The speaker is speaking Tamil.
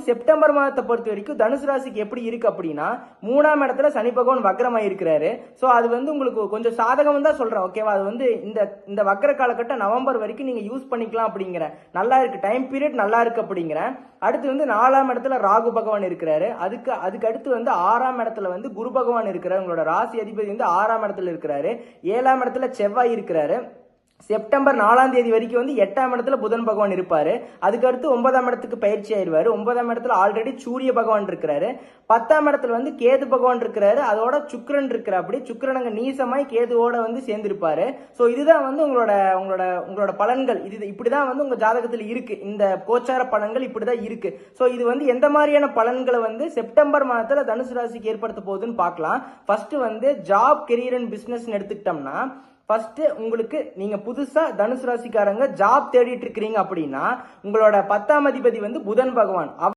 செப்டம்பர் மாதத்தை பொறுத்த வரைக்கும் தனுசு ராசிக்கு எப்படி இருக்கு அப்படின்னா 3ஆம் இடத்துல சனி பகவான் வக்ரமாக இருக்கிறாரு. ஸோ அது உங்களுக்கு கொஞ்சம் சாதகம் தான் சொல்றேன், ஓகேவா? அது இந்த இந்த வக்ர காலகட்டம் நவம்பர் வரைக்கும் நீங்க யூஸ் பண்ணிக்கலாம் அப்படிங்கிற, நல்லா இருக்கு, டைம் பீரியட் நல்லா இருக்கு அப்படிங்கிற. அடுத்து 4ஆம் இடத்துல ராகு பகவான் இருக்கிறாரு. அதுக்கு அடுத்து 6ஆம் இடத்துல குரு பகவான் இருக்கிறார். உங்களோட ராசி அதிபதி 6ஆம் இடத்துல இருக்கிறாரு. 7ஆம் இடத்துல செவ்வாய் இருக்கிறாரு. செப்டம்பர் 4ஆம் தேதி வரைக்கும் 8ஆம் இடத்துல புதன் பகவான் இருப்பாரு. அதுக்கு அடுத்து 9ஆம் இடத்துக்கு பயிற்சி ஆயிடுவாரு. 9ஆம் இடத்துல ஆல்ரெடி சூரிய பகவான் இருக்கிறாரு. 10ஆம் இடத்துல கேது பகவான் இருக்கிறாரு. அதோட சுக்கிரன் இருக்கிற, அப்படி சுக்கிரன் அங்க நீசமாய் கேதுவோட சேர்ந்திருப்பாரு. ஸோ இதுதான் உங்களோட உங்களோட உங்களோட பலன்கள். இப்படிதான் உங்க ஜாதகத்தில் இருக்கு. இந்த கோச்சார பலன்கள் இப்படிதான் இருக்கு. ஸோ இது எந்த மாதிரியான பலன்களை செப்டம்பர் மாதத்துல தனுசு ராசிக்கு ஏற்படுத்த போகுதுன்னு பார்க்கலாம். First job, career and business எடுத்துக்கிட்டோம்னா, ஃபர்ஸ்ட் உங்களுக்கு நீங்க புதுசா தனுசு ராசிக்காரங்க ஜாப் தேடிட்டு இருக்கிறீங்க அப்படின்னா, உங்களோட 10ஆம் அதிபதி புதன் பகவான்.